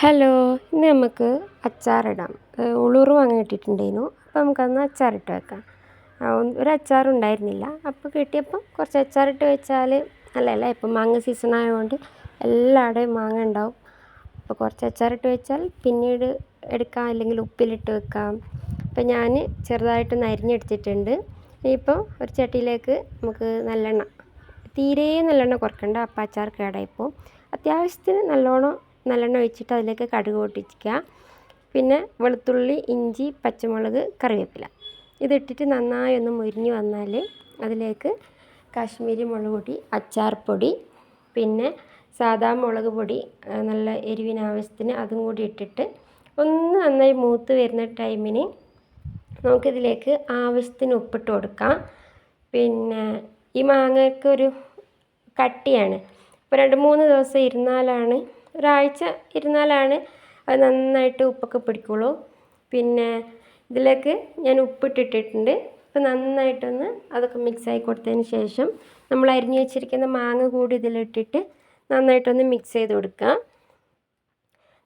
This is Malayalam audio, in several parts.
ഹലോ, ഇന്ന് നമുക്ക് അച്ചാറിടാം. ഉളുറ് വാങ്ങി കിട്ടിയിട്ടുണ്ടായിരുന്നു. അപ്പോൾ നമുക്കതൊന്ന് അച്ചാറിട്ട് വെക്കാം. ഒരു അച്ചാറും ഉണ്ടായിരുന്നില്ല. അപ്പോൾ കിട്ടിയപ്പോൾ കുറച്ച് അച്ചാറിട്ട് വെച്ചാൽ നല്ലതല്ലേ. ഇപ്പം മാങ്ങ സീസൺ ആയതുകൊണ്ട് എല്ലായിടെയും മാങ്ങ ഉണ്ടാവും. അപ്പോൾ കുറച്ച് അച്ചാറിട്ട് വെച്ചാൽ പിന്നീട് എടുക്കാം, അല്ലെങ്കിൽ ഉപ്പിലിട്ട് വെക്കാം. അപ്പോൾ ഞാൻ ചെറുതായിട്ടൊന്ന് അരിഞ്ഞെടുത്തിട്ടുണ്ട്. ഇനിയിപ്പോൾ ഒരു ചട്ടിയിലേക്ക് നമുക്ക് നല്ലെണ്ണ, തീരെ നല്ലെണ്ണ കുറക്കണ്ട, അപ്പം അച്ചാർ കേടായിപ്പോൾ. അത്യാവശ്യത്തിന് നല്ലെണ്ണ ഒഴിച്ചിട്ട് അതിലേക്ക് കടുക് പൊട്ടിക്കുക. പിന്നെ വെളുത്തുള്ളി, ഇഞ്ചി, പച്ചമുളക്, കറിവേപ്പില ഇതിട്ടിട്ട് നന്നായി ഒന്ന് മുരിഞ്ഞ് വന്നാൽ അതിലേക്ക് കാശ്മീരി മുളക് പൊടി, അച്ചാർ പൊടി, പിന്നെ സാദാ മുളക് പൊടി, നല്ല എരിവിന് ആവശ്യത്തിന് അതും കൂടി ഇട്ടിട്ട് ഒന്ന് നന്നായി മൂത്ത് വരുന്ന ടൈമിന് നമുക്കിതിലേക്ക് ആവശ്യത്തിന് ഉപ്പിട്ട് കൊടുക്കാം. പിന്നെ ഈ മാങ്ങയ്ക്കൊരു കട്ടിയാണ്. ഇപ്പോൾ 2-3 ദിവസം ഇരുന്നാലാണ്, ഒരാഴ്ച ഇരുന്നാലാണ് അത് നന്നായിട്ട് ഉപ്പൊക്കെ പിടിക്കുള്ളൂ. പിന്നെ ഇതിലേക്ക് ഞാൻ ഉപ്പിട്ടിട്ടുണ്ട്. അപ്പോൾ നന്നായിട്ടൊന്ന് അതൊക്കെ മിക്സായി കൊടുത്തതിന് ശേഷം നമ്മൾ അരിഞ്ഞ് വെച്ചിരിക്കുന്ന മാങ്ങ കൂടി ഇതിലിട്ടിട്ട് നന്നായിട്ടൊന്ന് മിക്സ് ചെയ്ത് കൊടുക്കുക.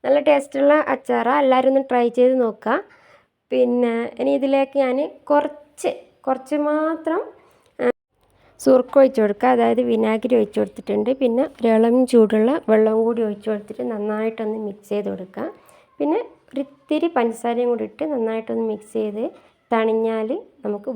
നല്ല ടേസ്റ്റുള്ള അച്ചാറാണ്, എല്ലാവരും ഒന്ന് ട്രൈ ചെയ്ത് നോക്കുക. പിന്നെ ഇനി ഇതിലേക്ക് ഞാൻ കുറച്ച് മാത്രം സുർക്ക ഒഴിച്ച് കൊടുക്കുക, അതായത് വിനാഗിരി ഒഴിച്ച് കൊടുത്തിട്ടുണ്ട്. പിന്നെ ഇളം ചൂടുള്ള വെള്ളവും കൂടി ഒഴിച്ച് കൊടുത്തിട്ട് നന്നായിട്ടൊന്ന് മിക്സ് ചെയ്ത് കൊടുക്കുക. പിന്നെ ഒരിത്തിരി പഞ്ചസാരയും കൂടി ഇട്ട് നന്നായിട്ടൊന്ന് മിക്സ് ചെയ്ത് തണിഞ്ഞാൽ നമുക്ക്